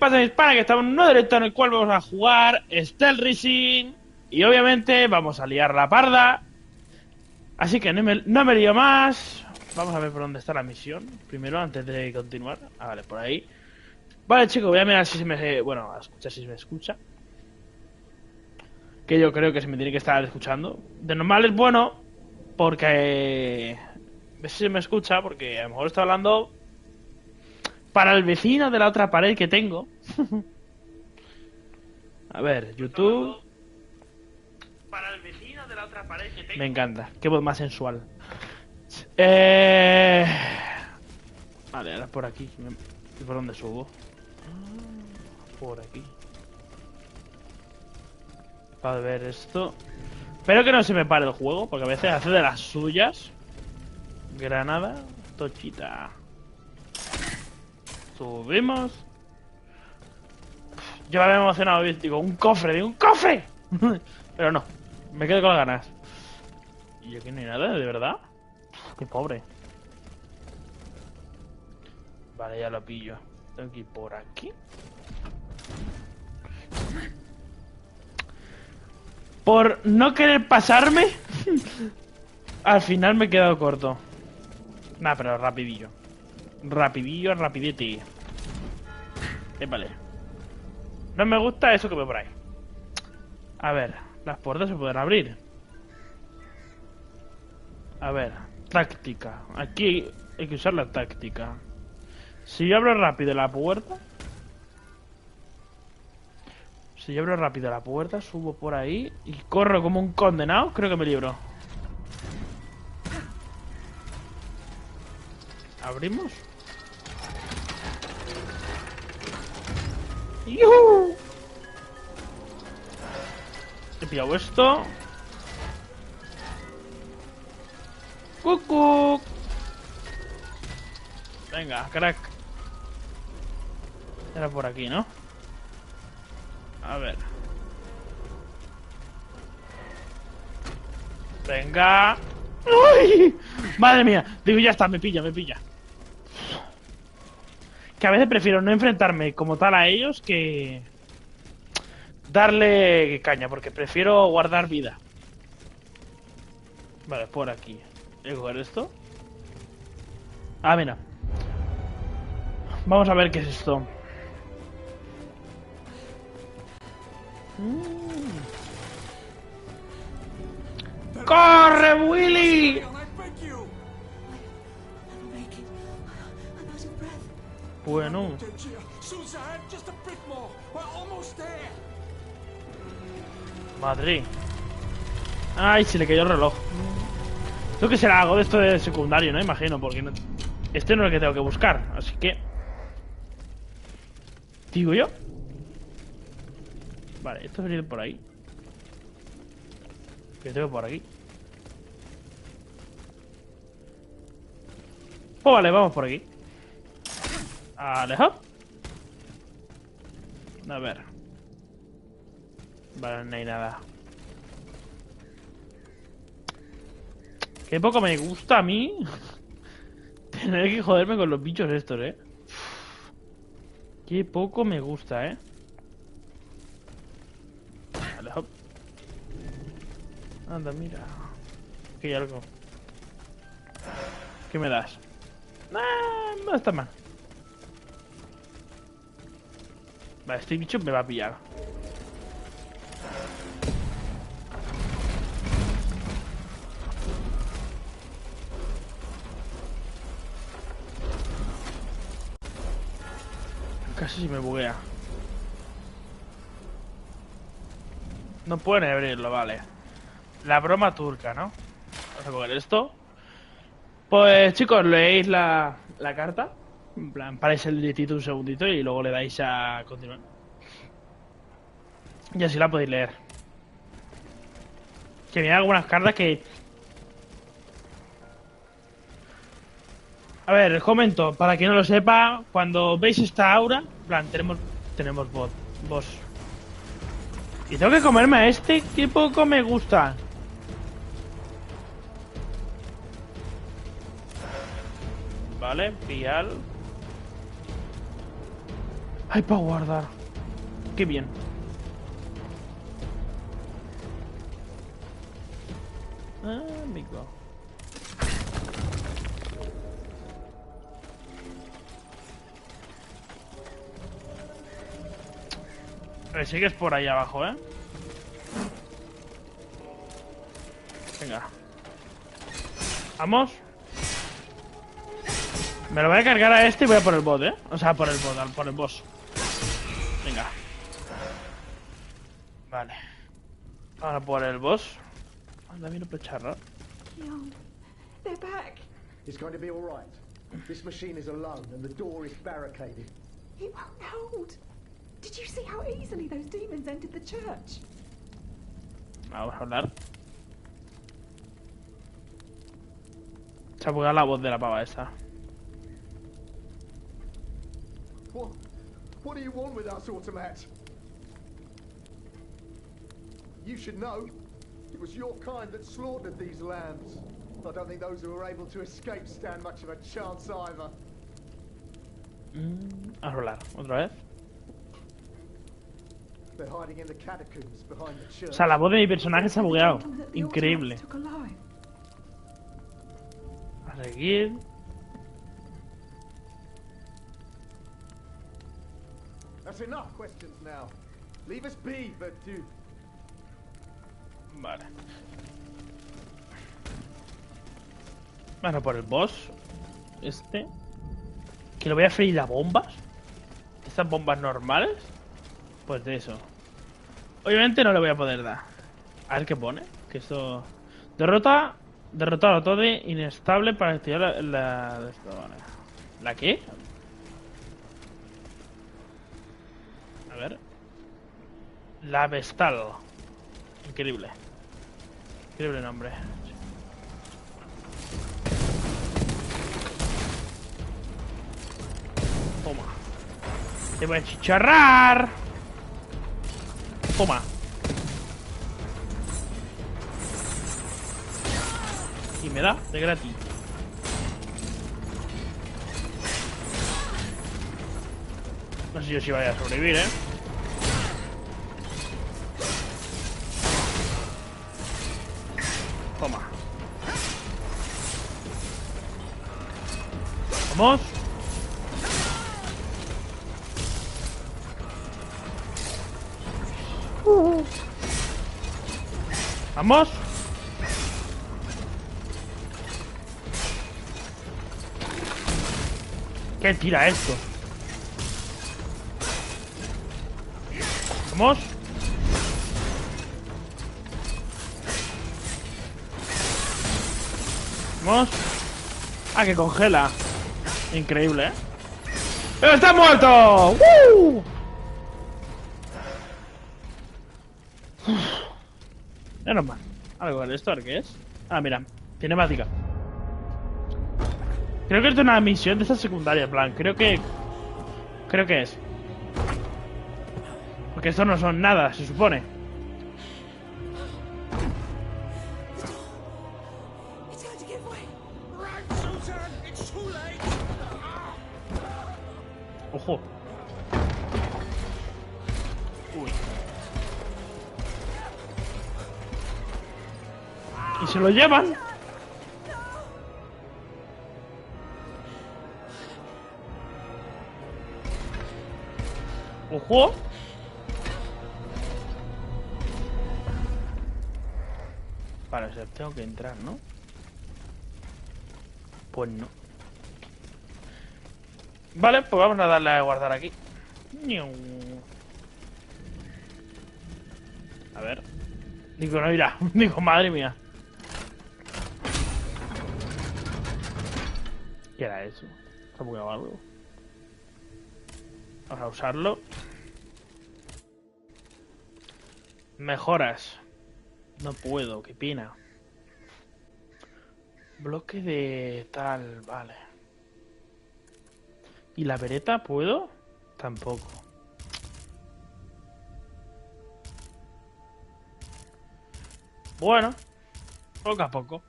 pasa, mis panas? Que estamos en un nuevo directo en el cual vamos a jugar Steelrising. Y obviamente vamos a liar la parda. Así que no me lío más. Vamos a ver por dónde está la misión primero, antes de continuar. Ah, vale, por ahí. Vale, chicos, voy a mirar si se me... Bueno, a escuchar si se me escucha. Que yo creo que se me tiene que estar escuchando. De normal es bueno, porque... A ver si se me escucha, porque a lo mejor está hablando... Para el vecino de la otra pared que tengo. A ver, YouTube. Para el vecino de la otra pared que tengo. Me encanta, qué voz más sensual. Vale, ahora por aquí. ¿Por dónde subo? Por aquí. Para ver esto. Espero que no se me pare el juego, porque a veces hace de las suyas. Granada, tochita. Subimos. Yo me había emocionado, digo, un cofre. Pero no, me quedo con las ganas. Y aquí no hay nada, de verdad. Qué pobre. Vale, ya lo pillo. Tengo que ir por aquí. Por no querer pasarme, al final me he quedado corto. Nah, pero rapidillo. Rapidete. Vale. No me gusta eso que veo por ahí. A ver, las puertas se pueden abrir. A ver, táctica. Aquí hay que usar la táctica. Si yo abro rápido la puerta... subo por ahí y corro como un condenado, creo que me libro. ¿Abrimos? ¡Yuhu! He pillado esto. ¡Cucú! Venga, crack. Era por aquí, ¿no? A ver. Venga. ¡Uy! Madre mía. Digo, ya está, me pilla. Que a veces prefiero no enfrentarme como tal a ellos que darle caña, porque prefiero guardar vida. Vale, por aquí. ¿Voy a coger esto? Ah, mira. Vamos a ver qué es esto. ¡Corre, Willy! Bueno. Madrid. Ay, se le cayó el reloj. Tengo que será algo de esto de secundario, ¿no? Imagino, porque no... Este no es el que tengo que buscar, así que... Digo yo. Vale, esto viene por ahí. Que tengo por aquí. Pues vale, vamos por aquí. Alejo. A ver. Vale, no hay nada. Qué poco me gusta a mí tener que joderme con los bichos estos, Qué poco me gusta, Alejo. Anda, mira. Aquí hay algo. ¿Qué me das? No está mal. Vale, este bicho me va a pillar. Casi me buguea. No pueden abrirlo, vale. La broma turca, ¿no? Vamos a coger esto. Pues chicos, leéis la carta. En plan, paráis el directito un segundito y luego le dais a continuar. Y así la podéis leer. Que vienen algunas cartas que... A ver, os comento, para quien no lo sepa, cuando veis esta aura, en plan, tenemos boss. Y tengo que comerme a este, que poco me gusta. Vale, pial. Hay para guardar. Qué bien. Amigo. Sigues por ahí abajo, ¿eh? Venga. Vamos. Me lo voy a cargar a este y voy a por el bot, ¿eh? O sea, por el bot, por el boss. Venga. Vale. Ahora por el boss. Anda, mira pecharra. They're back. It's going to be all right. This machine is alone and the door is barricaded. It won't hold. Did you see how easily those demons entered the church? Vamos a hablar. Se ha bugueado la voz de la pava esta. What do you want with us, Automat? You should know. It was your kind that slaughtered these lambs. I don't think those who were able to escape stand much of a chance either. A rolar, otra vez. They're hiding in the catacombs behind the church. O sea, la voz de mi personaje se ha bugueado. Increíble. A seguir. That's enough questions now. Leave us be, but do. Vale. Bueno, por el boss. Este. Que lo voy a freír a bombas. Estas bombas normales. Pues de eso. Obviamente no le voy a poder dar. A ver qué pone. Que esto... Derrotado todo inestable para activar la... ¿La qué? A ver. La Vestal. Increíble. Increíble nombre. Toma. Te voy a chicharrar. Toma. Y me da de gratis. No sé yo si vaya a sobrevivir, ¿eh? Toma. Vamos. Vamos. ¿Qué tira esto? Vamos. Vamos. Ah, que congela. Increíble, ¿eh? ¡Pero está muerto! ¡Woo! Menos mal. Algo de esto, ¿qué es? Ah, mira. Cinemática. Creo que es de una misión de esta secundaria, en plan. Creo que es. Porque estos no son nada, se supone. Ojo. Uy. ¿Y se lo llevan? Ojo. Vale, o sea, tengo que entrar, ¿no? Pues no. Vale, pues vamos a darle a guardar aquí. A ver. Digo, no irá. Digo, madre mía. ¿Qué era eso? ¿Se ha bugueado algo? Vamos a usarlo. Mejoras. No puedo, qué pena. Bloque de tal, vale. ¿Y la vereta puedo? Tampoco. Bueno, poco a poco.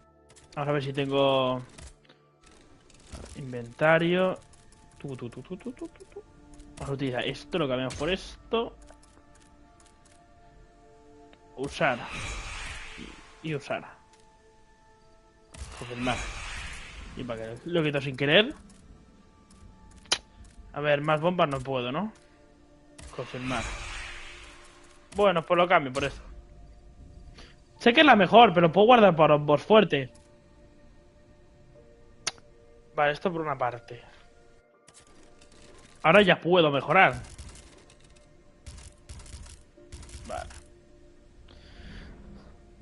Vamos a ver si tengo inventario. Vamos Vamos a utilizar esto, lo cambiamos por esto. Usar. Y usar. Confirmar. Y para que lo quito sin querer. A ver, más bombas no puedo, ¿no? Confirmar. Bueno, pues lo cambio por eso. Sé que es la mejor, pero puedo guardar para los boss fuertes. Vale, esto por una parte. Ahora ya puedo mejorar. Vale.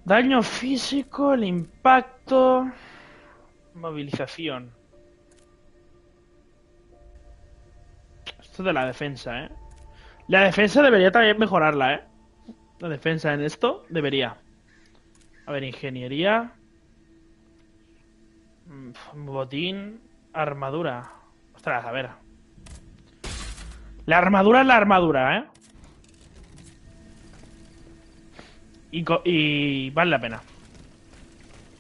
Daño físico, el impacto... Movilización. Esto de la defensa, ¿eh? La defensa debería también mejorarla, ¿eh? La defensa en esto debería. A ver, ingeniería. Botín. Armadura. Ostras, a ver. La armadura es la armadura, ¿eh? Y vale la pena.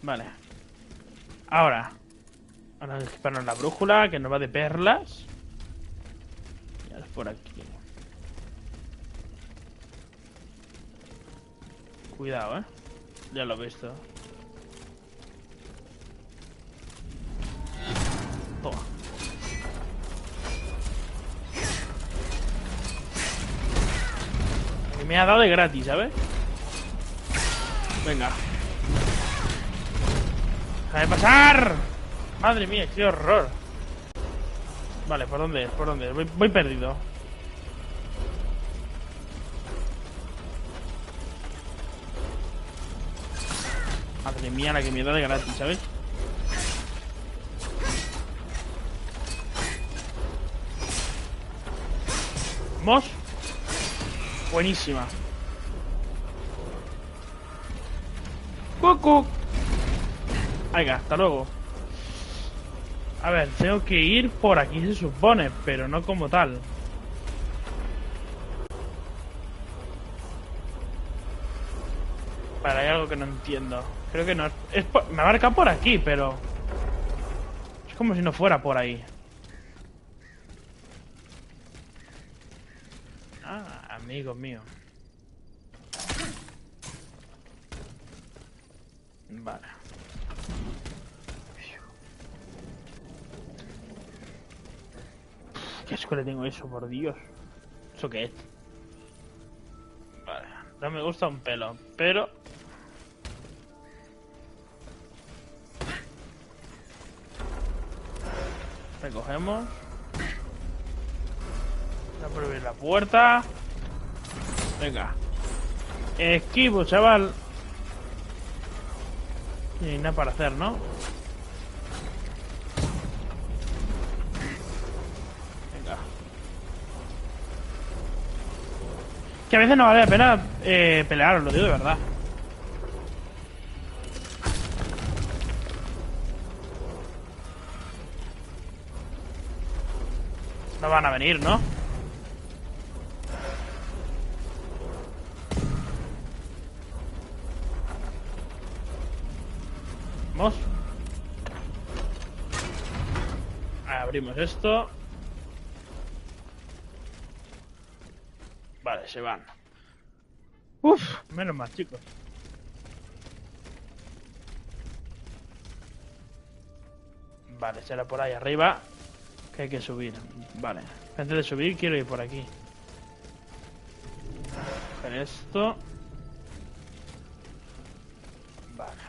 Vale. Ahora equiparnos la brújula, que nos va de perlas. Y ahora es por aquí. Cuidado, ¿eh? Ya lo he visto. Toma. Y me ha dado de gratis, ¿sabes? Venga. ¡Déjame pasar! Madre mía, qué horror. Vale, ¿por dónde es? ¿Por dónde es? Voy perdido. Madre mía, la que me da de gratis, ¿sabes? Vamos. Buenísima. ¡Cucu! Venga, hasta luego. A ver, tengo que ir por aquí se supone, pero no como tal. Vale, hay algo que no entiendo. Creo que no me marca por aquí, pero... Es como si no fuera por ahí. Ah, amigo mío. Vale. ¿Qué asco le tengo eso, por Dios? ¿Eso qué es? Vale, no me gusta un pelo, pero... Recogemos. Voy a prohibir la puerta. Venga. Esquivo, chaval. Y no hay nada para hacer, ¿no? Venga. Que a veces no vale la pena pelear, os lo digo de verdad. No van a venir, ¿no? Vamos. Abrimos esto. Vale, se van. Uf, menos mal, chicos. Vale, será por ahí arriba. Que hay que subir. Vale. Antes de subir quiero ir por aquí. Coger esto. Vale.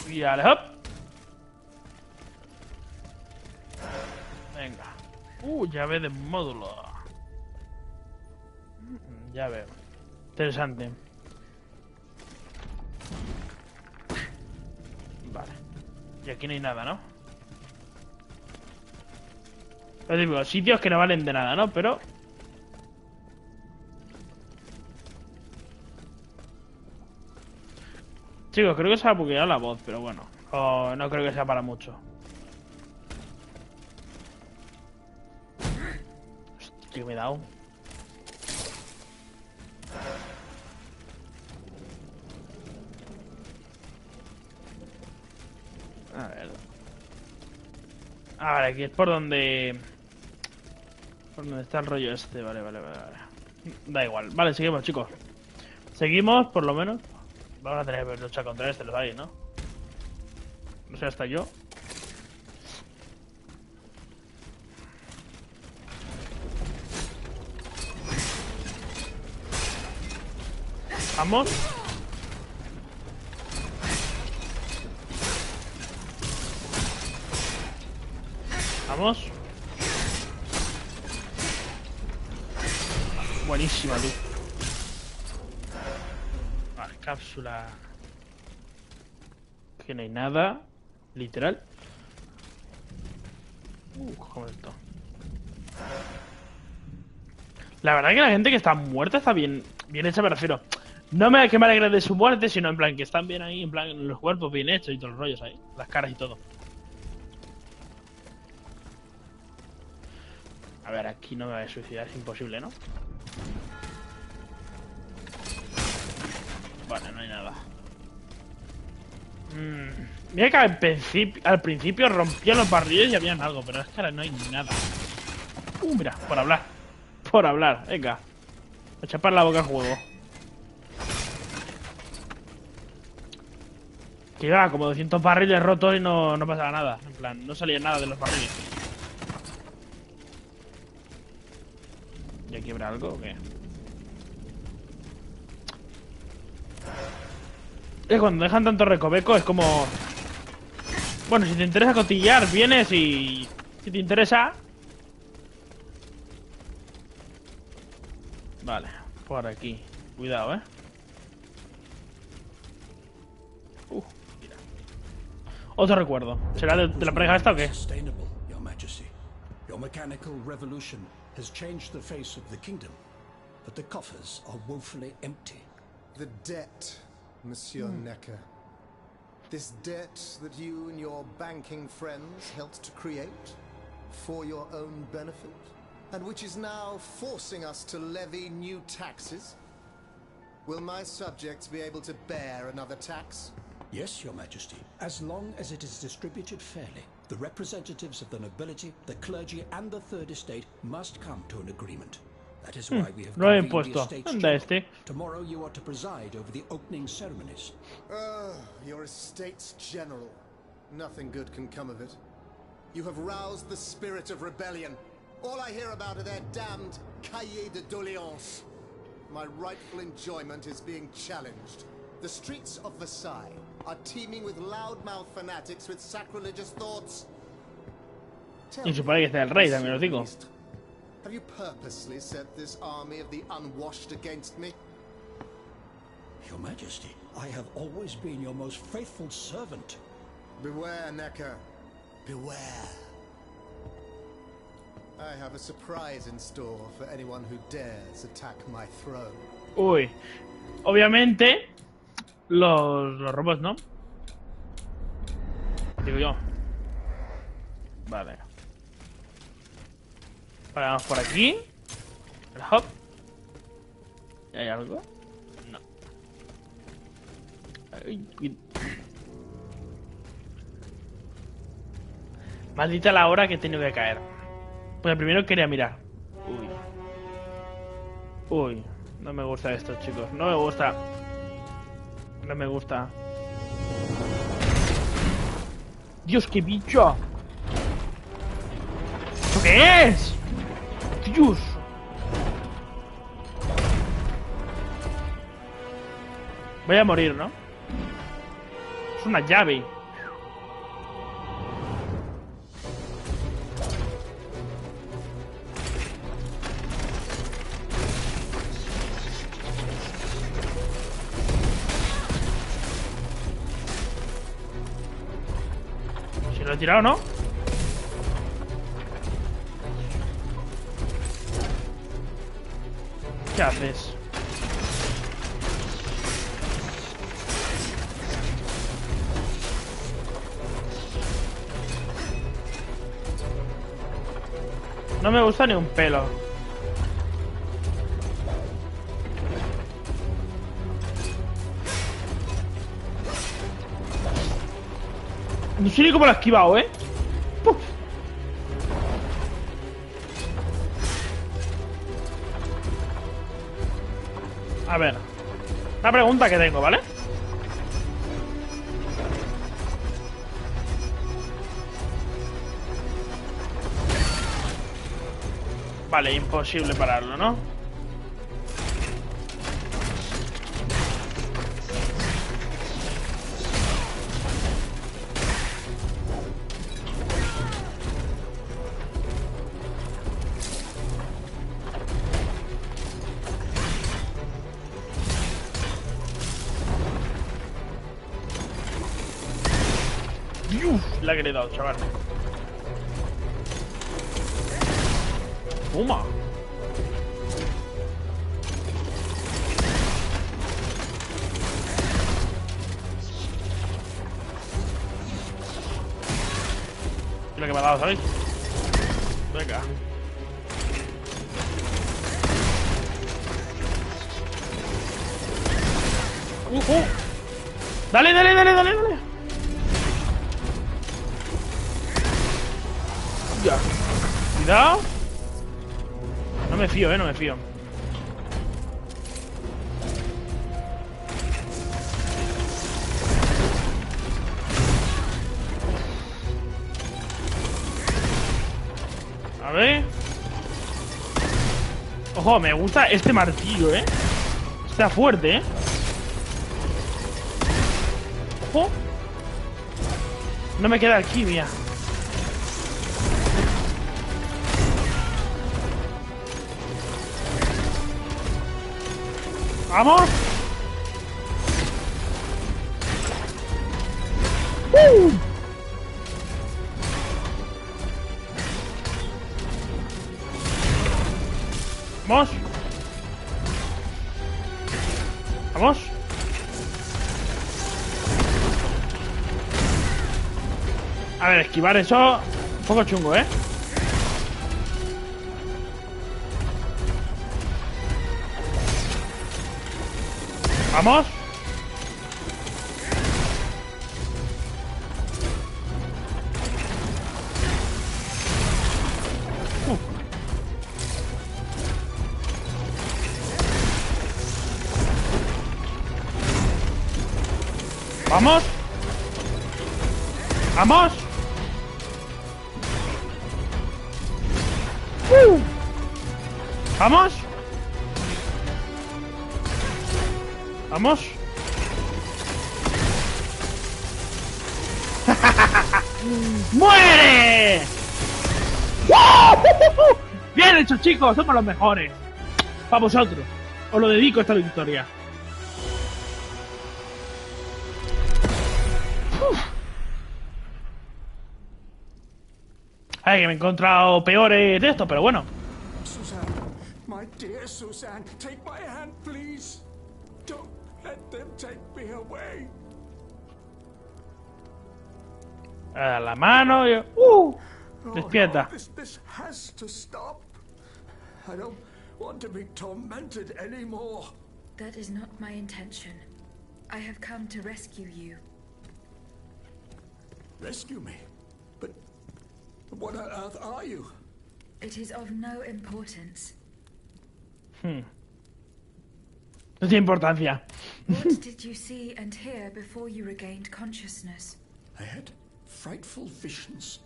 Y ale, hop. Venga. Llave de módulo. Ya veo. Interesante. Vale. Y aquí no hay nada, ¿no? Os digo, sitios que no valen de nada, ¿no? Pero... Chicos, creo que se ha bugueado la voz, pero bueno. No creo que sea para mucho. Hostia, que me he dado. A ver. Ah, vale, aquí es por donde... Por donde está el rollo este. Vale. Da igual. Vale, seguimos, chicos. Seguimos, por lo menos. Vamos a tener que luchar contra este, lo sabéis, ¿no? No sé, hasta yo. Vamos. Vamos. Buenísima, tú. Vale, cápsula. Que no hay nada. Literal. ¿Cómo es esto? La verdad que la gente que está muerta está bien hecha, me refiero. No me que me alegre de su muerte, sino en plan que están bien ahí, en plan los cuerpos bien hechos y todos los rollos ahí. Las caras y todo. A ver, aquí no me voy a suicidar, es imposible, ¿no? Vale, no hay nada. Mira que al principio rompían los barriles y habían algo, pero es que ahora no hay nada. Mira, por hablar. Por hablar, venga. A chapar la boca al juego. Que iba como 200 barriles rotos y no pasaba nada. En plan, no salía nada de los barriles. ¿Ya quiebra algo o qué? Es cuando dejan tanto recoveco es como... Bueno, si te interesa cotillar, vienes y... Si te interesa... Vale, por aquí. Cuidado, mira. Otro recuerdo. ¿Será de la pareja esta o qué? Your Majesty. Your mechanical revolution has changed the face of the kingdom, but the coffers are woefully empty. The debt, Monsieur Necker. This debt that you and your banking friends helped to create for your own benefit, and which is now forcing us to levy new taxes. Will my subjects be able to bear another tax? Yes, Your Majesty, as long as it is distributed fairly. The representatives of the nobility, the clergy, and the Third Estate must come to an agreement. That is why we have convened the Estates General. Tomorrow you are to preside over the opening ceremonies. Your Estates General. Nothing good can come of it. You have roused the spirit of rebellion. All I hear about are their damned cahiers de doléances. My rightful enjoyment is being challenged. The streets of Versailles are teeming with loudmouth fanatics with sacrilegious thoughts. Y supone que está el rey, también lo digo. Have you purposely set this army of the unwashed against me? Your Majesty, I have always been your most faithful servant. Beware, Necker. Beware. I have a surprise in store for anyone who dares attack my throne. Uy. Obviamente, los robots, ¿no? Digo yo. Vale. Paramos por aquí. El hop. ¿Y hay algo? No. Maldita la hora que he tenido que caer. Pues primero quería mirar. Uy. No me gusta esto, chicos. No me gusta. No me gusta. Dios, qué bicho. ¿Esto qué es? Dios. Voy a morir, ¿no? Es una llave. Si lo he tirado, ¿no? ¿Qué haces? No me gusta ni un pelo. No sé ni cómo lo he esquivado, ¿eh? ¡Puf! A ver. Una pregunta que tengo, ¿vale? Vale, imposible pararlo, ¿no? La que le he dado, chaval. Toma. Y lo que me ha dado, ¿sabéis? Venga. Dale, dale, dale, dale, dale. Ya. Cuidado. No me fío, no me fío. A ver. Ojo, me gusta este martillo, Está fuerte, Ojo. No me queda alquimia. ¡Vamos! ¡Vamos! ¡Vamos! A ver, esquivar eso... Un poco chungo, ¡Vamos! ¡Vamos! ¡Vamos! ¡Vamos! ¡Vamos! ¡Muere! Bien hecho, chicos, somos los mejores. Para vosotros. Os lo dedico a esta victoria. Ay, que me he encontrado peores de esto, pero bueno. Suzanne, my dear Suzanne, take my hand, please. Don't let them take me away. A la mano y... despierta. No, this has to stop. I don't want to be tormented anymore. That is not my intention. I have come to rescue you. Rescue me? But what on earth are you? It is of no importance. No tiene importancia. What did you see and hear before you regained consciousness? I had frightful visions,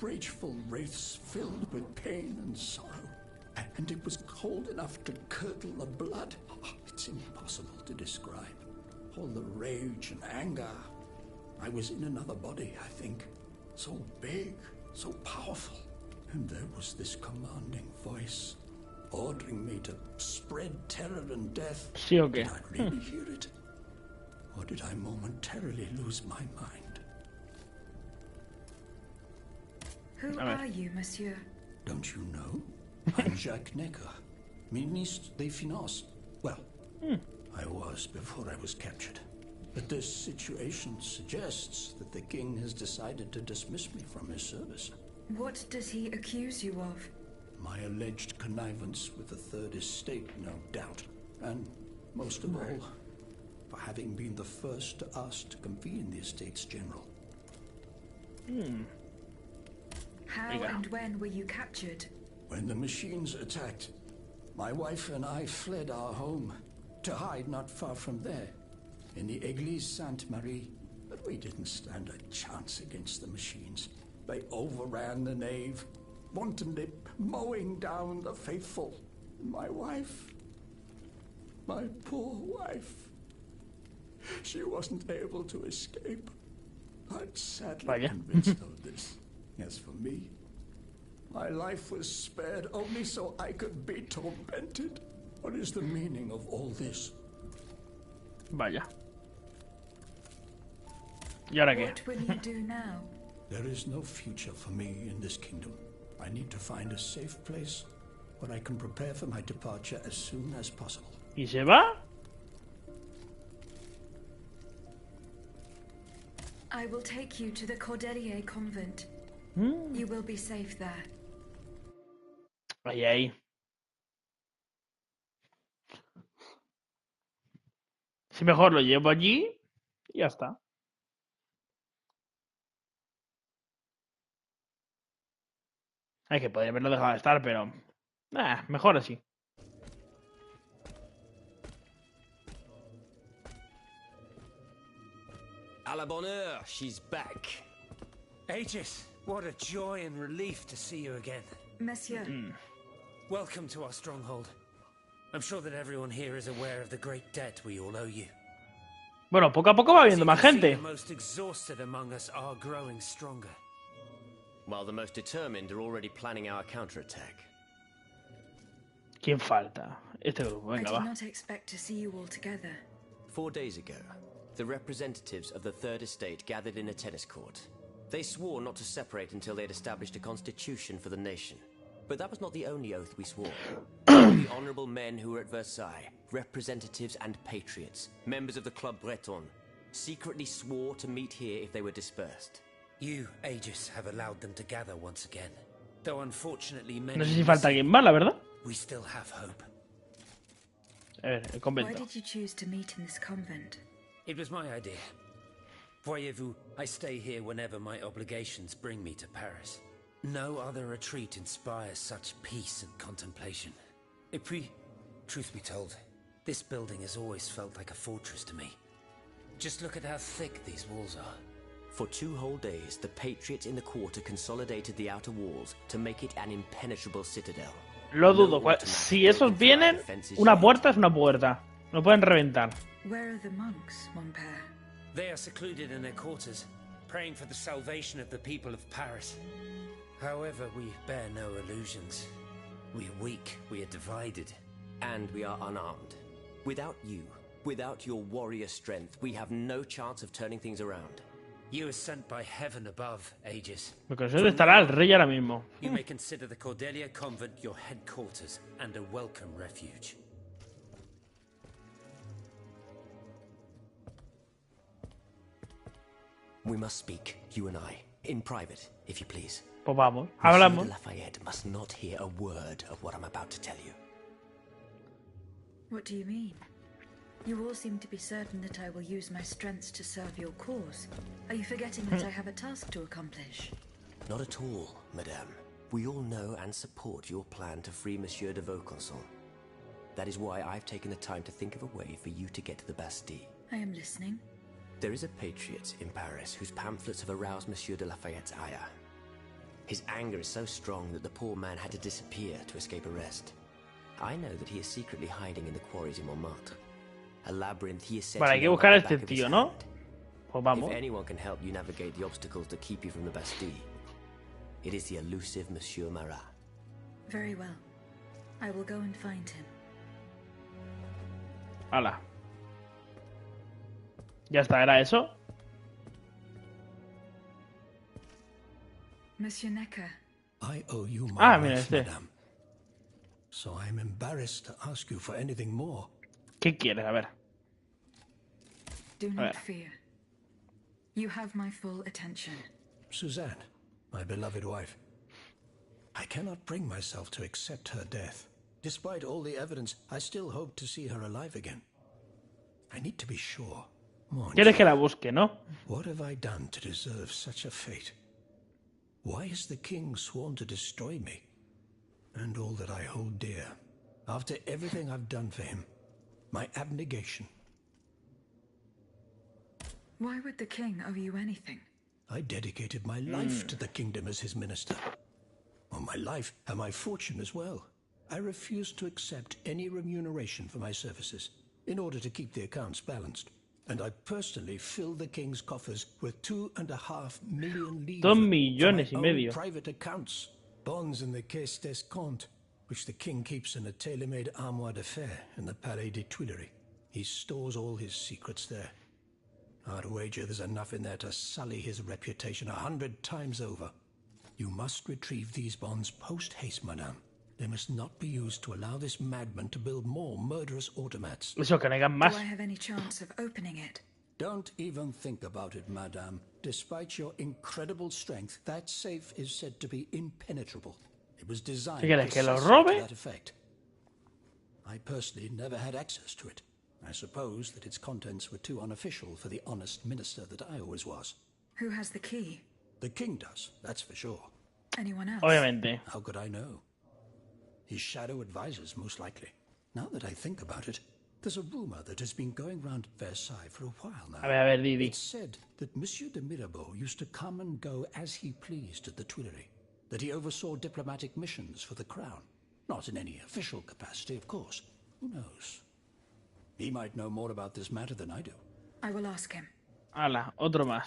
rageful wraiths filled with pain and sorrow. And it was cold enough to curdle the blood. It's impossible to describe. All the rage and anger. I was in another body, I think. So big, so powerful. And there was this commanding voice, ordering me to spread terror and death. Sí, o qué. Did I really hear it? Or did I momentarily lose my mind? Who are you, monsieur? Don't you know? I'm Jacques Necker, Ministre des Finances. Well, I was before I was captured. But this situation suggests that the king has decided to dismiss me from his service. What does he accuse you of? My alleged connivance with the Third Estate, no doubt. And most of all, for having been the first to ask to convene the Estates General. How and when were you captured? When the machines attacked, my wife and I fled our home. to hide not far from there, in the Église Sainte-Marie. But we didn't stand a chance against the machines. They overran the nave, wantonly mowing down the faithful. My wife, my poor wife, she wasn't able to escape. I'm sadly convinced of this. As for me, my life was spared only so I could be tormented. What is the meaning of all this? Vaya. ¿Y ahora qué? What will you do now? There is no future for me in this kingdom. I need to find a safe place where I can prepare for my departure as soon as possible. ¿Y se va? I will take you to the Cordelier convent. You will be safe there. Ahí, ahí. Si mejor lo llevo allí y ya está. Hay que podría haberlo dejado de estar, pero... mejor así. À la bonne heure, she's back. Aegis, what a joy and relief to see you again. Monsieur. Welcome to our stronghold. I'm sure that everyone here is aware of the great debt we all owe you. Bueno, poco a poco va viendo más gente. The most exhausted among us are growing stronger. While the most determined are already planning our counterattack. ¿Quién falta? Este grupo, venga, I va. did not expect to see you all together. 4 days ago, the representatives of the Third Estate gathered in a tennis court. They swore not to separate until they had established a constitution for the nation. But that was not the only oath we swore. The honorable men who were at Versailles, representatives and patriots, members of the Club Breton, secretly swore to meet here if they were dispersed. You, Aegis, have allowed them to gather once again. Though unfortunately many... No sé si falta alguien más, la verdad. We still have hope. A ver, el Why convento. did you choose to meet in this convent? It was my idea. Voyez-vous, I stay here whenever my obligations bring me to Paris. No other retreat inspires such peace and contemplation. Et puis, truth be told, this building has always felt like a fortress to me. Just look at how thick these walls are. For 2 whole days, the patriots in the quarter consolidated the outer walls to make it an impenetrable citadel. Lo dudo. Si esos vienen, una puerta es una puerta. No pueden reventar. Where are the monks, mon père? They are secluded in their quarters, praying for the salvation of the people of Paris. However, we bear no illusions. We are weak, we are divided. And we are unarmed. Without you, without your warrior strength, we have no chance of turning things around. You are sent by heaven above, Aegis. Me considero estará el rey ahora mismo. You may consider the Cordelia convent your headquarters and a welcome refuge. We must speak, you and I, in private, if you please. Pues vamos, Monsieur hablamos. de Lafayette must not hear a word of what I'm about to tell you. What do you mean? You all seem to be certain that I will use my strengths to serve your cause. Are you forgetting that I have a task to accomplish? Not at all, madame. We all know and support your plan to free Monsieur de Vaucanson. That is why I've taken the time to think of a way for you to get to the Bastille. I am listening. There is a patriot in Paris whose pamphlets have aroused Monsieur de Lafayette's ire. His anger is so strong that the poor man had to disappear to escape arrest. I know that he is secretly hiding in the quarries in Montmartre. A labyrinth he is set Vale, hay que buscar a este tío, ¿no? Pues vamos. If anyone can help you navigate the obstacles that keep you from the Bastille, it is the elusive Monsieur Marat. Very well. I will go and find him. Hala. Ya está, ¿era eso? Monsieur Necker. I owe you my mira life, este. madame. So I'm embarrassed to ask you for anything more. ¿Qué quieres? A ver. Do not fear. You have my full attention. Suzanne, my beloved wife. I cannot bring myself to accept her death. Despite all the evidence, I still hope to see her alive again. I need to be sure. Quieres que la busque, ¿no? What have I done to deserve such a fate? Why has the king sworn to destroy me? And all that I hold dear, after everything I've done for him. my abnegation. Why would the king owe you anything? I dedicated my life to the kingdom as his minister. Well, my life and my fortune as well. I refused to accept any remuneration for my services in order to keep the accounts balanced. And I personally filled the king's coffers with 2.5 million livres 2 millones y for my medio. own private accounts, bonds in the Caisse d'Escompte, which the king keeps in a tailor-made armoire de fer in the Palais des Tuileries. He stores all his secrets there. I'd wager there's enough in there to sully his reputation 100 times over. You must retrieve these bonds post-haste, madame. They must not be used to allow this madman to build more murderous automats. Eso, que no hagan más. Do I have any chance of opening it? Don't even think about it, madame. Despite your incredible strength, that safe is said to be impenetrable. It was designed ¿Qué quieres, que lo precisely robe? to that effect. I personally never had access to it. I suppose that its contents were too unofficial for the honest minister that I always was. Who has the key? The king does, that's for sure. Anyone else? Obviamente. How could I know? His shadow advisors, most likely. Now that I think about it, there's a rumor that has been going round at Versailles for a while now. A ver, Didi. It's said that Monsieur de Mirabeau used to come and go as he pleased at the Tuileries, that he oversaw diplomatic missions for the crown. Not in any official capacity, of course. Who knows? He might know more about this matter than I do. I will ask him. Hala, otro más.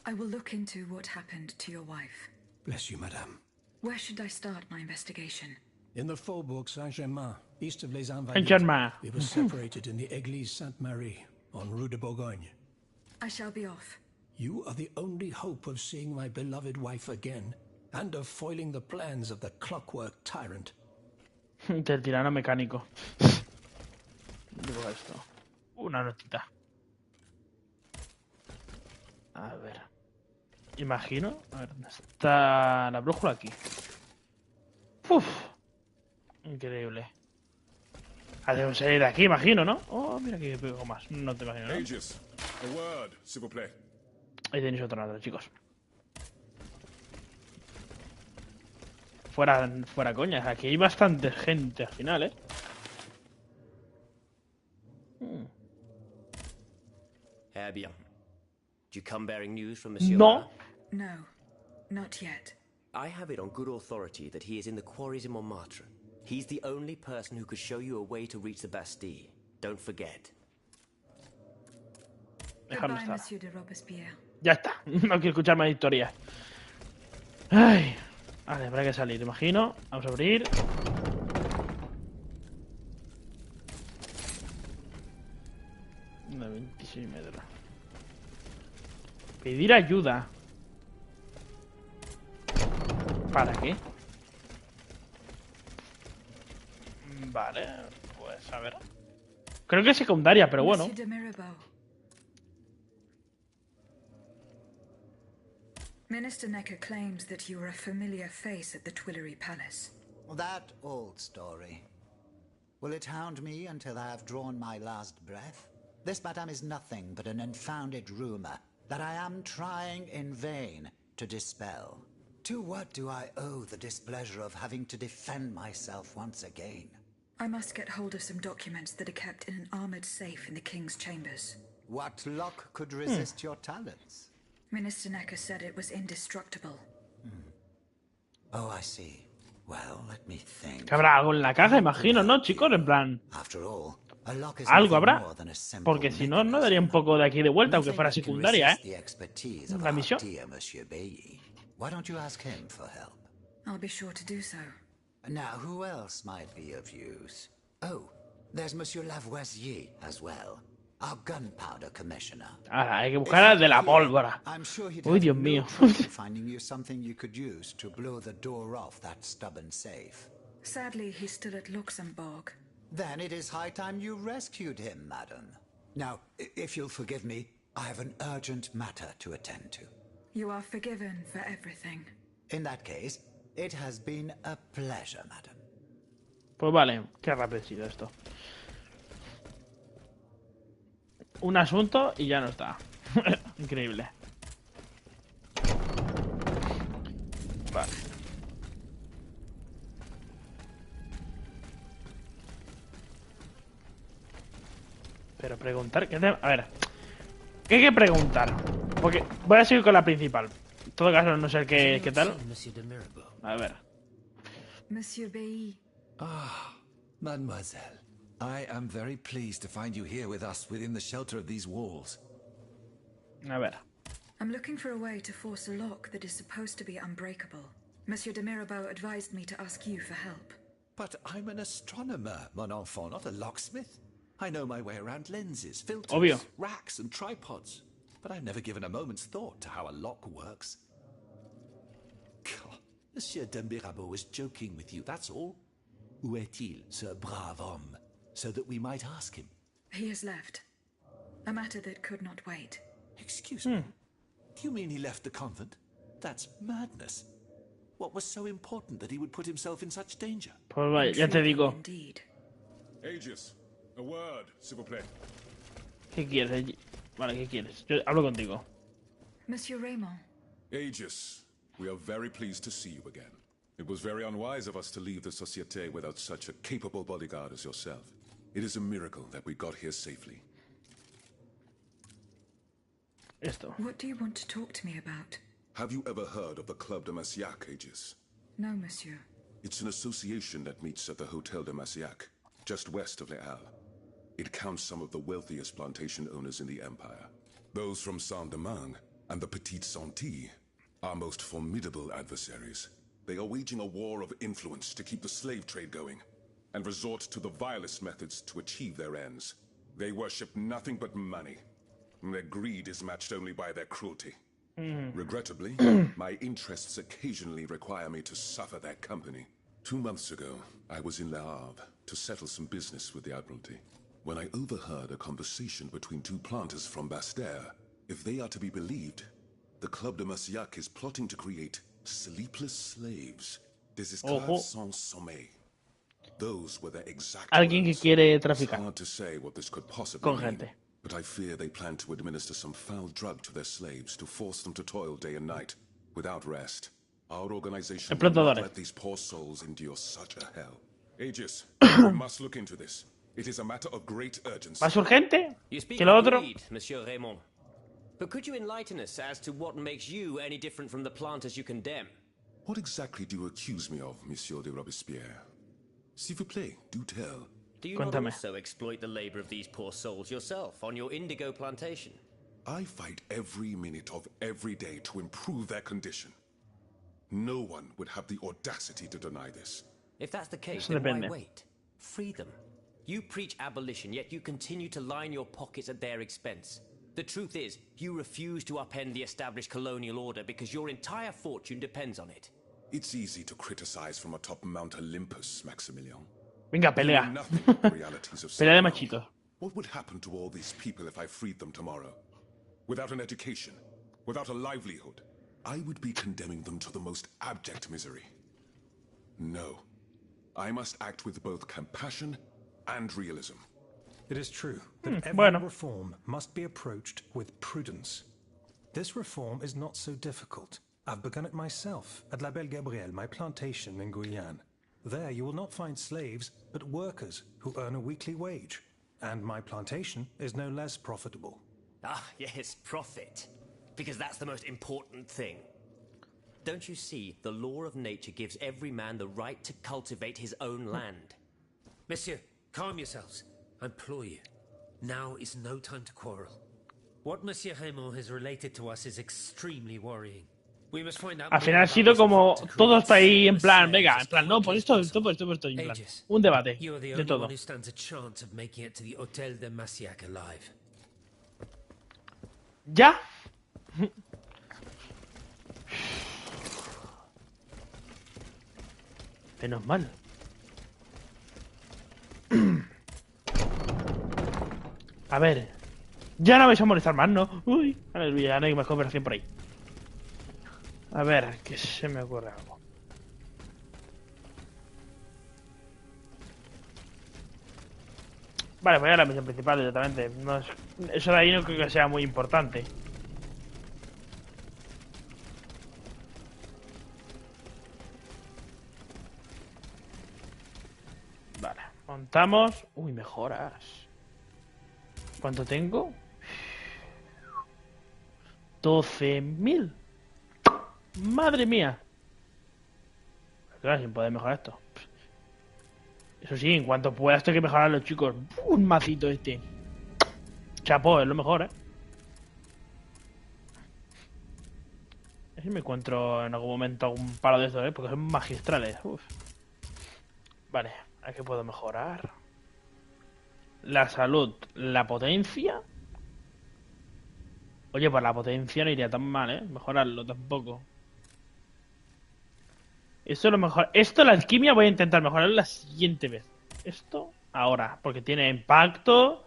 I will look into what happened to your wife. Bless you, madame. Where should I start my investigation? In the Faubourg Saint-Germain, east of Les Invalides. Saint-Germain. We were separated in the Église Sainte-Marie on Rue de Bourgogne. I shall be off. You are the only hope of seeing my beloved wife again, and of foiling the plans of the clockwork tyrant. Del tirano mecánico. Digo esto. Una notita. A ver. Imagino. A ver, ¿dónde está la brújula? Aquí. Uf. Increíble. Debemos salir de aquí, imagino, ¿no? Oh, mira que pego más. No te imagino, ¿no? Aegis, a word, s'il vous plaît. Ahí tenéis otro lado, chicos. Fuera coñas. Aquí hay bastante gente al final, ¿eh? Eh bien. Do you come bearing news from Monsieur? No. No, not yet. I have it on good authority that he is in the quarries in Montmartre. He's the only person who could show you a way to reach the Bastille. Don't forget. Déjalo Goodbye, estar. Monsieur de Robespierre. Ya está. No quiero escuchar más historias. Ay. Vale, habrá que salir, imagino. Vamos a abrir. Una 26 metros. Pedir ayuda. ¿Para qué? Vale, pues a ver. Creo que es secundaria, pero bueno. Monsieur de Mirabeau. Minister Necker claims that you were a familiar face at the Tuileries Palace. That old story. Will it hound me until I have drawn my last breath? This, madame, is nothing but an unfounded rumor that I am trying in vain to dispel. To what do I owe the displeasure of having to defend myself once again? I must get hold of some documents that are kept in an armored safe in the king's chambers. What luck could resist your talents? Minister Necker said it was indestructible. Oh, I see. Well, let me think. Que habrá algo en la caja, imagino, ¿no, chicos? En plan, After all, a lock is algo nothing habrá. more than a simple Porque si no, no mechanism. daría un poco de aquí de vuelta, aunque Nothing fuera can secundaria, resist ¿eh? the expertise of La our misión. dear Monsieur Bailly. Why don't you ask him for help? I'll be sure to do so. Now, who else might be of use? Oh, there's Monsieur Lavoisier as well, our gunpowder commissioner. Ahora, hay que buscar al de la pólvora. I'm sure he'd Uy, have Dios no mío. trouble finding you something you could use to blow the door off that stubborn safe. Sadly, he's still at Luxembourg. Then it is high time you rescued him, madam. Now, if you'll forgive me, I have an urgent matter to attend to. You are forgiven for everything. In that case, it has been a pleasure, madam. Pues vale, qué rápido ha sido esto. Un asunto y ya no está. Increíble. Vale. Pero preguntar... A ver... ¿Qué hay que preguntar? Porque voy a seguir con la principal. En todo caso, no sé qué tal. A ver. Monsieur Bailly. Ah, mademoiselle. I am very pleased to find you here with us within the shelter of these walls. A ver. I'm looking for a way to force a lock that is supposed to be unbreakable. Monsieur de Mirabeau advised me to ask you for help. But I'm an astronomer, mon enfant, not a locksmith. I know my way around lenses, filters, Obvio. racks, and tripods. But I've never given a moment's thought to how a lock works. God, Monsieur de Mirabeau was joking with you, that's all. Où est-il, ce brave homme? So that we might ask him. He has left. A matter that could not wait. Excuse me. Do you mean he left the convent? That's madness. What was so important that he would put himself in such danger? Pues vaya, ya te digo. Indeed. Aegis, a word, s'il vous plaît. ¿Qué quieres? Vale, ¿qué quieres? Yo hablo contigo. Monsieur Raymond. Aegis, we are very pleased to see you again. It was very unwise of us to leave the Société without such a capable bodyguard as yourself. It is a miracle that we got here safely. Esto. What do you want to talk to me about? Have you ever heard of the Club de Massiac, Aegis? No, monsieur. It's an association that meets at the Hotel de Massiac, just west of Les Halles. It counts some of the wealthiest plantation owners in the Empire. Those from Saint-Domingue and the Petite Santé, our most formidable adversaries. They are waging a war of influence to keep the slave trade going, and resort to the vilest methods to achieve their ends. They worship nothing but money. Their greed is matched only by their cruelty. Regrettably, my interests occasionally require me to suffer their company. 2 months ago, I was in Le Havre to settle some business with the Admiralty, when I overheard a conversation between 2 planters from Bastère. If they are to be believed, the Club de Massiac is plotting to create sleepless slaves, des esclaves sans sommeil. Those were their exact Alguien que words. quiere It's traficar hard to say what this could possibly con mean, gente. but I fear they plan to administer some foul drug to their slaves to force them to toil day and night, without rest. Our organization will not let these poor souls endure such a hell. Aegis, you must look into this. It is a matter of great urgency. ¿Más urgente You speak que lo with otro? greed, Monsieur Raymond. But could you enlighten us as to what makes you any different from the planters you condemn? What exactly do you accuse me of, Monsieur de Robespierre? S'il vous plaît, do tell. Do you not also exploit the labor of these poor souls yourself on your indigo plantation? I fight every minute of every day to improve their condition. No one would have the audacity to deny this. If that's the case, then why wait? Free them. You preach abolition, yet you continue to line your pockets at their expense. The truth is, you refuse to upend the established colonial order because your entire fortune depends on it. It's easy to criticize from atop Mount Olympus, Maximilian. Venga, pelea. Pelea de machitos. What would happen to all these people if I freed them tomorrow? Without an education, without a livelihood, I would be condemning them to the most abject misery. No. I must act with both compassion and realism. It is true that every reform must be approached with prudence. This reform is not so difficult. I've begun it myself at La Belle Gabrielle, my plantation in Guyane. There you will not find slaves, but workers who earn a weekly wage. And my plantation is no less profitable. Ah, yes, profit. Because that's the most important thing. Don't you see, the law of nature gives every man the right to cultivate his own land. Monsieur, calm yourselves. I implore you. Now is no time to quarrel. What Monsieur Raymond has related to us is extremely worrying. We must find out. Al final ha sido como todo está ahí en plan, venga, en plan, no, pues esto, en plan, un debate de todo. Who stands a chance of making it to the Hotel de Massiac alive. ¿Ya? Menos mal. A ver. Ya no vais a molestar más, ¿no? Uy, aleluya, no hay más conversación por ahí. A ver, que se me ocurre algo. Vale, voy a la misión principal directamente. No es, eso de ahí no creo que sea muy importante. Vale, montamos. Uy, mejoras. ¿Cuánto tengo? 12.000. Madre mía. Claro, sin poder mejorar esto. Eso sí, en cuanto pueda esto hay que mejorarlo, chicos. Un macito este. Chapó, es lo mejor, ¿eh? A ver si me encuentro en algún momento algún palo de estos, ¿eh? Porque son magistrales. Uf. Vale, ¿a qué puedo mejorar? La salud, la potencia. Oye, pues la potencia no iría tan mal, ¿eh? Mejorarlo tampoco. Esto es lo mejor. Esto, la alquimia, voy a intentar mejorarlo la siguiente vez. Esto, ahora. Porque tiene impacto.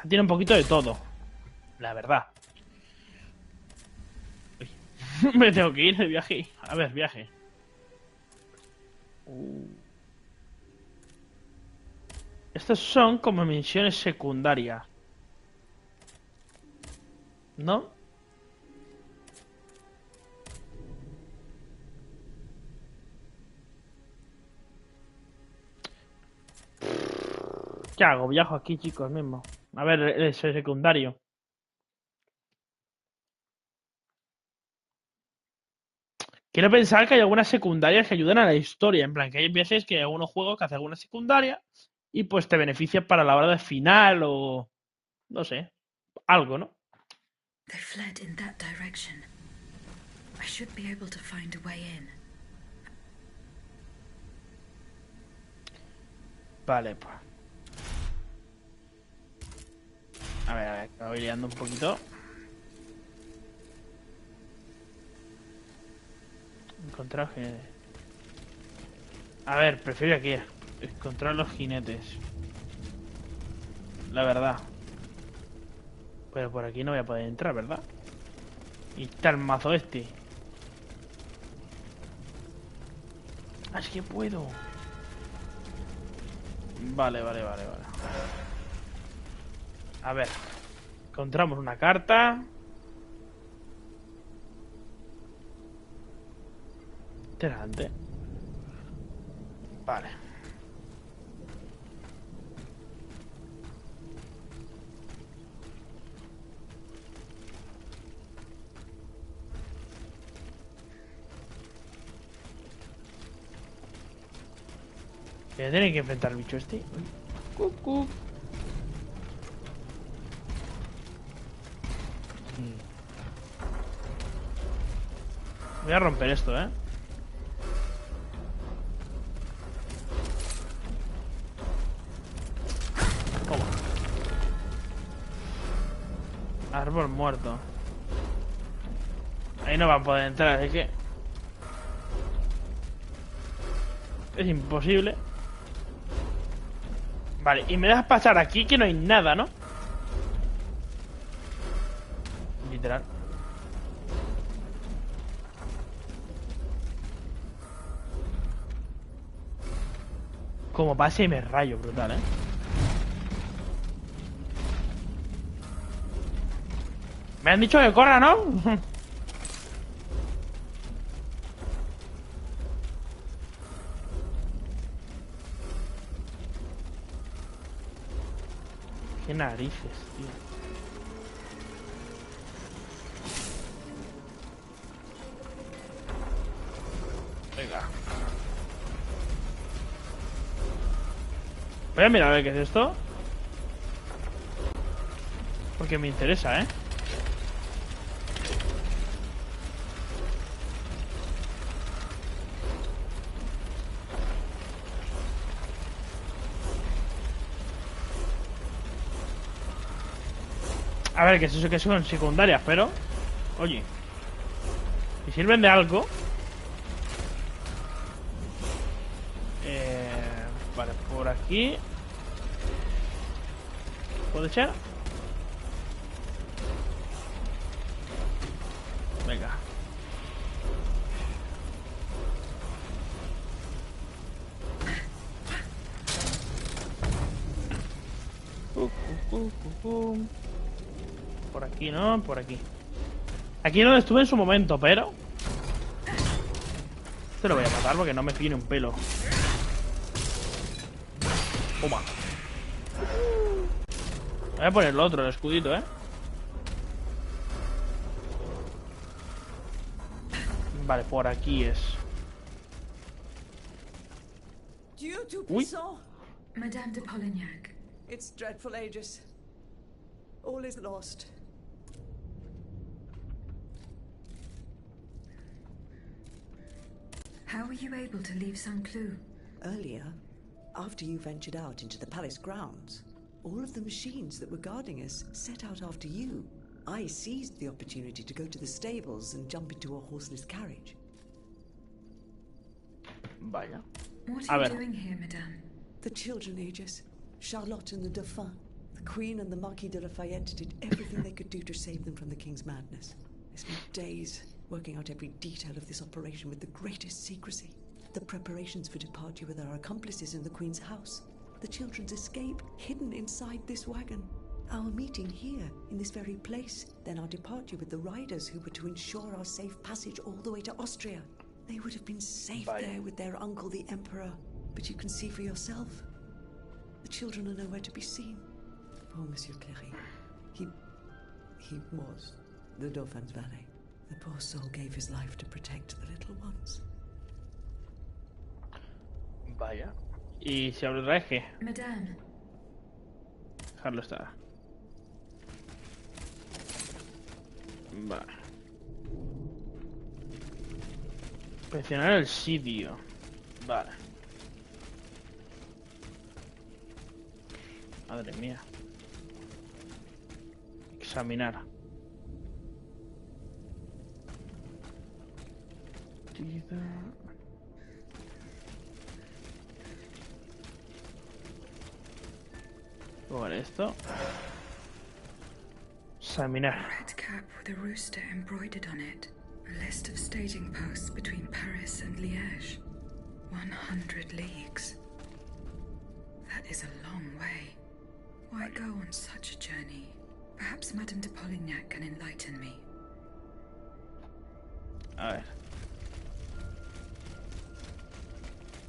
Tiene un poquito de todo. La verdad. Uy. Me tengo que ir de viaje. A ver, viaje. Estas son como misiones secundarias. ¿No? ¿Qué hago? Viajo aquí, chicos, mismo. A ver, ese secundario. Quiero pensar que hay algunas secundarias que ayudan a la historia. En plan, que hay veces que hay algunos juegos que hacen alguna secundaria y pues te benefician para la hora de final o... no sé. Algo, ¿no? They fled in that direction. I should be able to find a way in. Vale, pues. A ver, me voy liando un poquito. Encontrar los jinetes. A ver, prefiero aquí encontrar los jinetes. La verdad. Pero por aquí no voy a poder entrar, ¿verdad? Y está el mazo este. Ah, es que puedo. Vale. A ver. Encontramos una carta. Interesante. Vale. Voy a tener que enfrentar al bicho este. Cucú. Voy a romper esto, ¿eh? Toma. Árbol muerto. Ahí no van a poder entrar, así que... es imposible. Vale, y me dejas pasar aquí que no hay nada, ¿no? Literal. Como pase y me rayo, brutal, ¿eh? Me han dicho que corra, ¿no? Qué narices, tío. Venga. Voy a mirar a ver qué es esto. Porque me interesa, ¿eh? A ver, que es eso que son secundarias, pero... oye, si sirven de algo... vale, por aquí... ¿puede ser? Venga. Por aquí, ¿no? Por aquí. Aquí es donde estuve en su momento, pero... este lo voy a matar porque no me fío ni un pelo. Toma. Voy a poner el otro, el escudito, ¿eh? Vale, por aquí es. Dieu tout Oui. puissant. Madame de Polignac. It's dreadful, Aegis. All is lost. How were you able to leave Saint-Cloud? Earlier, after you ventured out into the palace grounds, all of the machines that were guarding us set out after you. I seized the opportunity to go to the stables and jump into a horseless carriage. Vaya. What are you doing here, Madame? The children, Aegis. Charlotte and the Dauphin. The Queen and the Marquis de Lafayette did everything they could do to save them from the King's madness. I spent days working out every detail of this operation with the greatest secrecy. The preparations for departure with our accomplices in the Queen's house. The children's escape, hidden inside this wagon. Our meeting here, in this very place. Then our departure with the riders who were to ensure our safe passage all the way to Austria. They would have been safe there with their uncle, the Emperor. But you can see for yourself. The children are nowhere to be seen. Poor Monsieur Cléry. He was the Dauphin's valet. The poor soul gave his life to protect the little ones. Vaya. ¿Y si abre el eje? Madame. Dejarlo estar. Vale. Presionar el sitio. Vale. Madre mía. Examinar. Vale, esto. Examinar. Red cap with a rooster embroidered on it. A list of staging posts between Paris and Liège. 100 leagues. That is a long way. Why go on such a journey? Perhaps Madame de Polignac can enlighten me. A ver.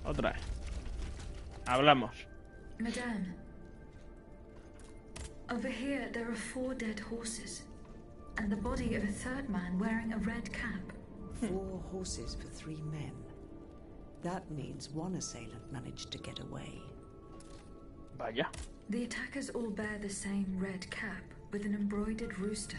Otra vez. Hablamos. Madame. Over here there are 4 dead horses. And the body of a third man wearing a red cap. 4 horses for 3 men. That means one assailant managed to get away. Vaya. The attackers all bear the same red cap with an embroidered rooster.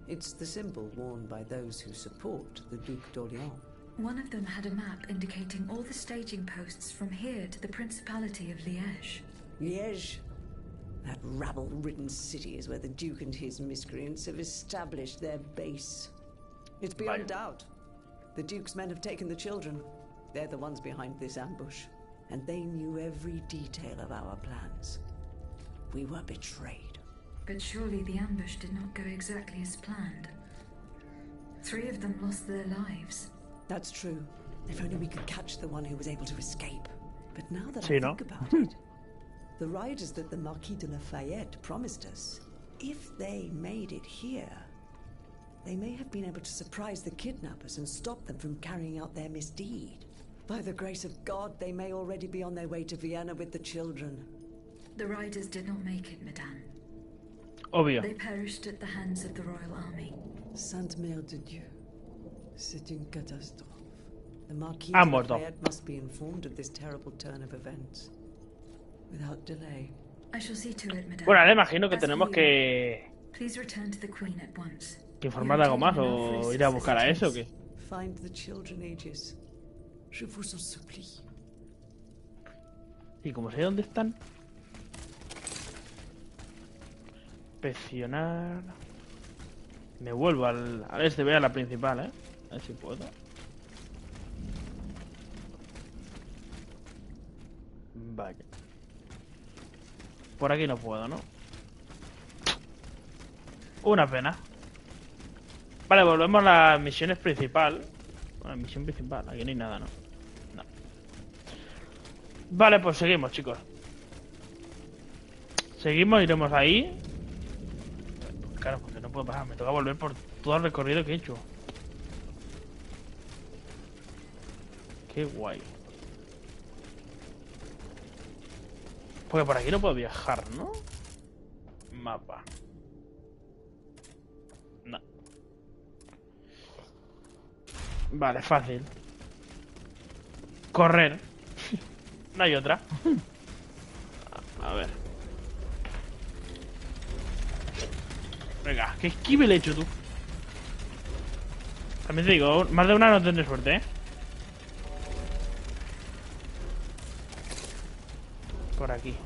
It's the symbol worn by those who support the Duc d'Orléans. One of them had a map indicating all the staging posts from here to the Principality of Liège. Liège? That rabble-ridden city is where the Duke and his miscreants have established their base. It's beyond doubt. The Duke's men have taken the children. They're the ones behind this ambush. And they knew every detail of our plans. We were betrayed. But surely the ambush did not go exactly as planned. 3 of them lost their lives. That's true. If only we could catch the one who was able to escape. But now that I think about it, the riders that the Marquis de Lafayette promised us, if they made it here, they may have been able to surprise the kidnappers and stop them from carrying out their misdeed. By the grace of God, they may already be on their way to Vienna with the children. The riders did not make it, Madame. Obvio. They perished at the hands of the royal army. Sainte Mère de Dieu. C'est une catastrophe. The Marquis de Lafayette must be informed of this terrible turn of events. Without delay. I shall see to it, Madame. Bueno, ahora imagino que tenemos que... Please return to the Queen at once. ¿Que informar de algo más o ir a buscar a eso o qué? Find the children, Aegis. Je vous en supplie. Y como sé dónde están... Presionar... Me vuelvo al este, voy a la principal, ¿eh? A ver si puedo. Vaya. Por aquí no puedo, ¿no? Una pena. Vale, volvemos a las misiones principal. La misión principal, aquí no hay nada, ¿no? No. Vale, pues seguimos, chicos. Seguimos, iremos ahí. Claro, porque no puedo pasar, me toca volver por todo el recorrido que he hecho. Qué guay. Porque por aquí no puedo viajar, ¿no? Mapa. No. Vale, fácil. Correr. No hay otra. A ver. Venga, qué esquive le he hecho tú. También te digo, más de una no tendré suerte, ¿eh? Por aquí.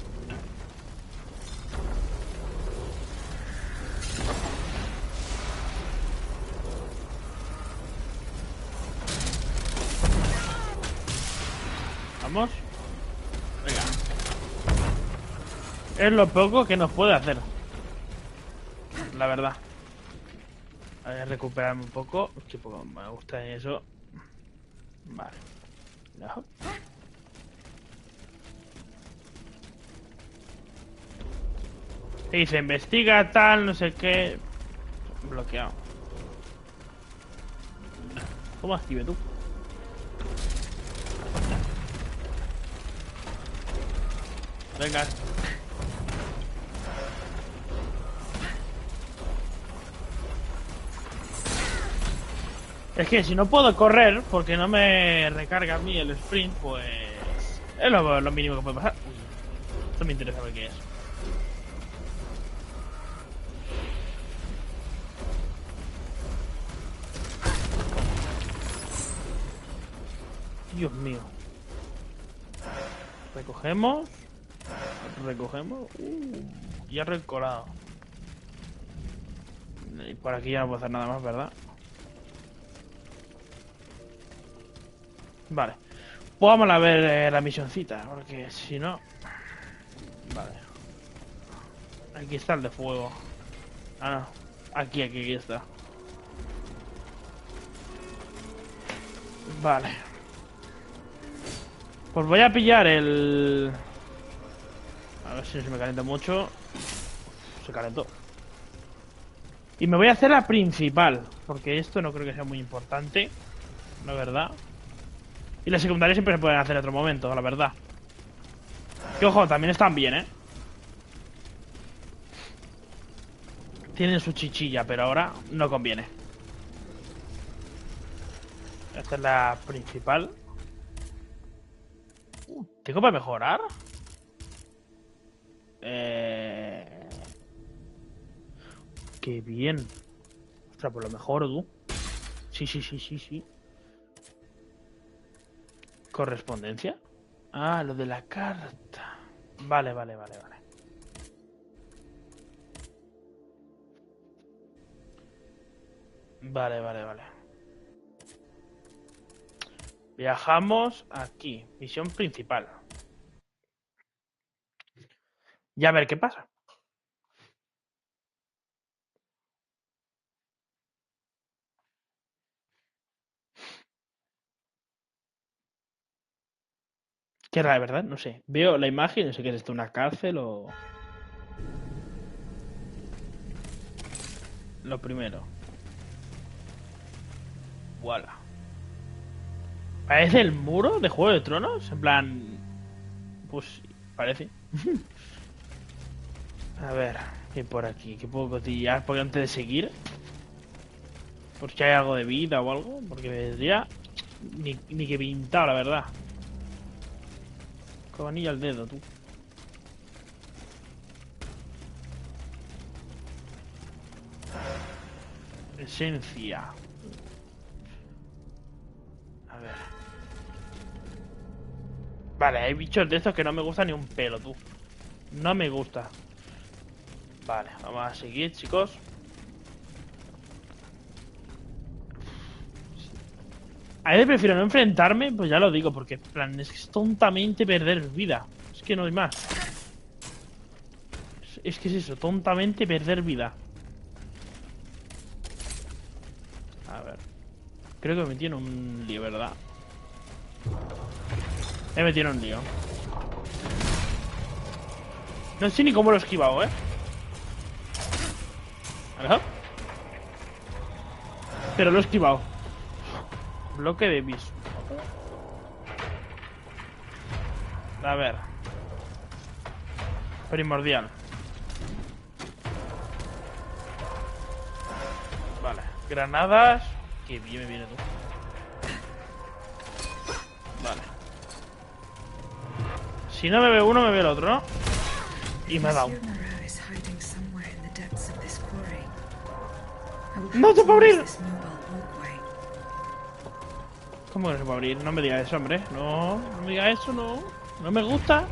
Vamos. Venga. Es lo poco que nos puede hacer. La verdad. A ver, recuperarme un poco. Que poco me gusta eso. Vale. No. Te dice, investiga tal, no sé qué. Bloqueado. ¿Cómo active tú? Venga. Es que si no puedo correr, porque no me recarga a mí el sprint, pues... Es lo mínimo que puede pasar. Uy, esto me interesa ver qué es. Dios mío. Recogemos. Recogemos. Ya recolado. Y por aquí ya no puedo hacer nada más, ¿verdad? Vale. Pues vamos a ver la misioncita, porque si no... Vale. Aquí está el de fuego. Ah, no. Aquí está. Vale. Pues voy a pillar el... A ver si no se me calienta mucho. Se calentó. Y me voy a hacer la principal, porque esto no creo que sea muy importante. La verdad. Y las secundarias siempre se pueden hacer en otro momento, la verdad. Que ojo, también están bien, ¿eh? Tienen su chichilla, pero ahora no conviene. Esta es la principal. ¿Tengo para mejorar? Qué bien. Ostras, pues lo mejoro, tú. Sí. ¿Correspondencia? Ah, lo de la carta. Vale. Vale. Viajamos aquí. Misión principal. Y a ver qué pasa. Que la verdad, no sé. Veo la imagen, no sé qué es esto, una cárcel o... Lo primero. Voilà. ¿Parece el muro de Juego de Tronos? En plan... Pues parece. A ver, ¿qué por aquí? ¿Qué puedo cotillar? Porque antes de seguir... Por si hay algo de vida o algo. Porque me vendría... Ni que pintado, la verdad. Anilla al dedo, tú. Esencia. A ver. Vale, hay bichos de estos que no me gustan ni un pelo, tú. No me gusta. Vale, vamos a seguir, chicos. A veces prefiero no enfrentarme, pues ya lo digo, porque en plan, es tontamente perder vida. Es que no hay más. Es que es eso, tontamente perder vida. A ver. Creo que me metí en un lío, ¿verdad? Me metí en un lío. No sé ni cómo lo he esquivado, ¿eh? ¿Verdad? Pero lo he esquivado. Bloque de viso. A ver. Primordial. Vale, granadas. Qué bien me viene tú. Vale. Si no me ve uno, me ve el otro, ¿no? Y me ha dado. ¡No se puede abrir! ¿Cómo que no se puede abrir? No me digas eso, hombre. No, no me digas eso, no. No me gusta.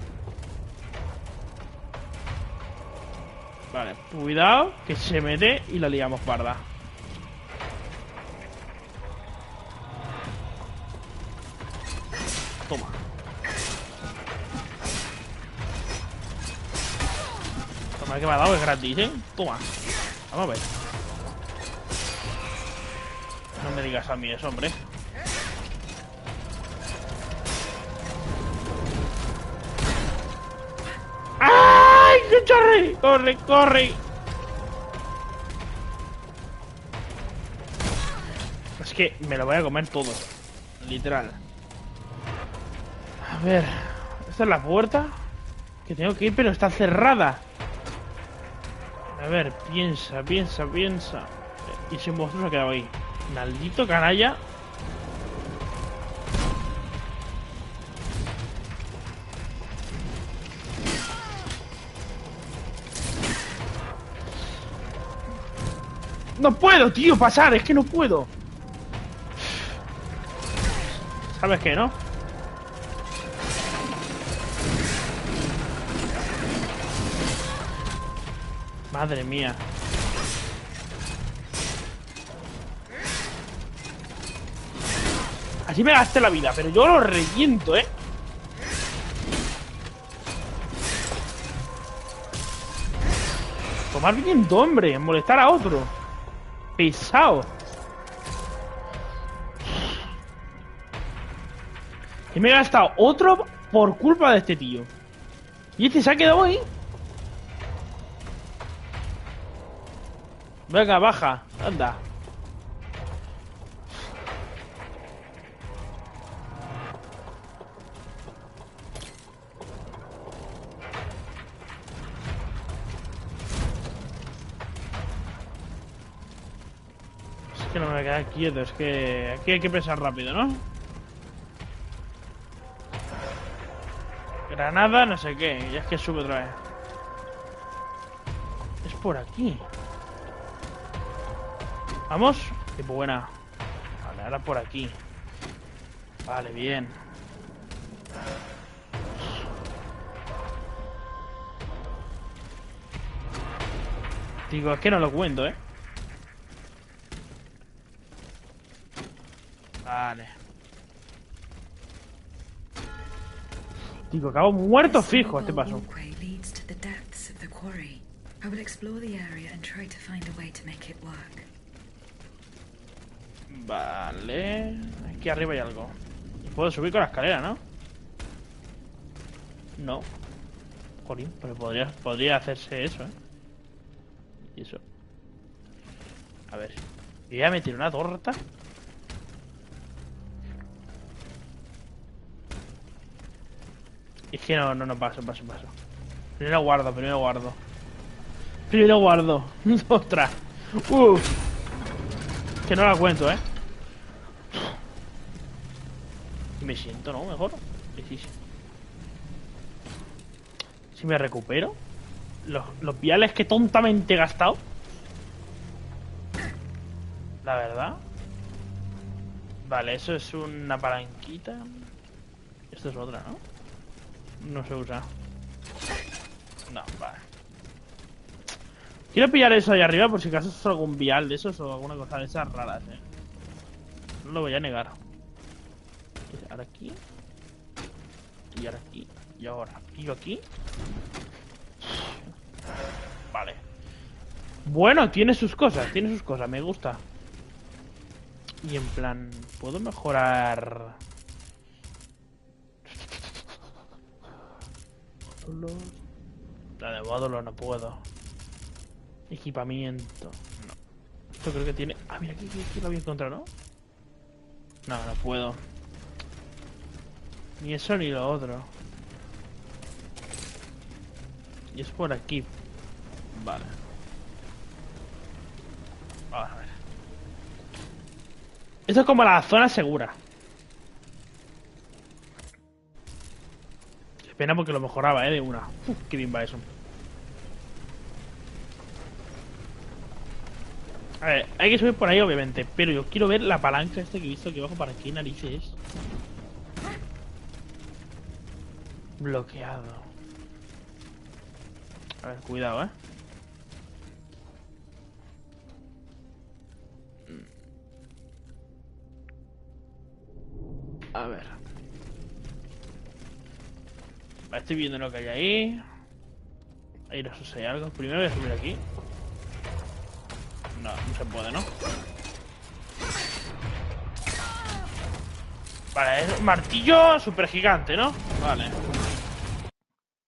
Vale, cuidado, que se mete y la liamos parda. Toma. Toma, que me ha dado, es gratis, ¿eh? Toma. Vamos a ver. No me digas a mí eso, hombre. ¡Ay! ¡Qué chorre! ¡Corre, corre! Es que me lo voy a comer todo. Literal. A ver. Esta es la puerta que tengo que ir, pero está cerrada. A ver, piensa, piensa, piensa. Y ese monstruo se ha quedado ahí. Maldito canalla. No puedo, tío, pasar. Es que no puedo. ¿Sabes qué, no? Madre mía. Así me gasté la vida, pero yo lo reviento, ¿eh? Tomar viento, hombre. Molestar a otro. Pesado. Y me he gastado otro por culpa de este tío. Y este se ha quedado ahí. Venga, baja. Anda. Es que no me voy a quedar quieto. Es que aquí hay que pensar rápido, ¿no? Granada, no sé qué. Ya es que sube otra vez. Es por aquí. ¿Vamos? Qué buena. Vale, ahora por aquí. Vale, bien. Digo, es que no lo cuento, ¿eh? Vale. Digo, acabo muerto fijo este paso. Vale. Aquí arriba hay algo. Puedo subir con la escalera, ¿no? No. Jolín, pero podría hacerse eso, ¿eh? Y eso. A ver. Yo ya me tiré una torta. Es que no paso. Primero guardo. Primero guardo. Ostras. Que no la cuento, ¿eh? Y me siento, ¿no? Mejor. Sí. Si me recupero. Los viales que tontamente he gastado. La verdad. Vale, eso es una palanquita. Esto es otra, ¿no? No se usa. No, vale. Quiero pillar eso ahí arriba por si acaso es algún vial de esos o alguna cosa de esas raras, ¿eh? No lo voy a negar. Ahora aquí. Y ahora aquí. Y ahora pillo aquí. Vale. Bueno, tiene sus cosas, me gusta. Y en plan, ¿puedo mejorar? La de módulo no puedo. Equipamiento. No. Esto creo que tiene... Ah, mira, aquí lo había encontrado, ¿no? No puedo. Ni eso ni lo otro. Y es por aquí. Vale. Vamos a ver. Esto es como la zona segura. Qué pena porque lo mejoraba, de una. Qué bien va eso. A ver, hay que subir por ahí obviamente, pero yo quiero ver la palanca que he visto aquí abajo. ¿Para qué narices? Bloqueado. A ver, cuidado, A ver. Estoy viendo lo que hay ahí. Ahí no sé si hay algo. Primero voy a subir aquí. No, no se puede, ¿no? Vale, es un martillo super gigante, ¿no? Vale.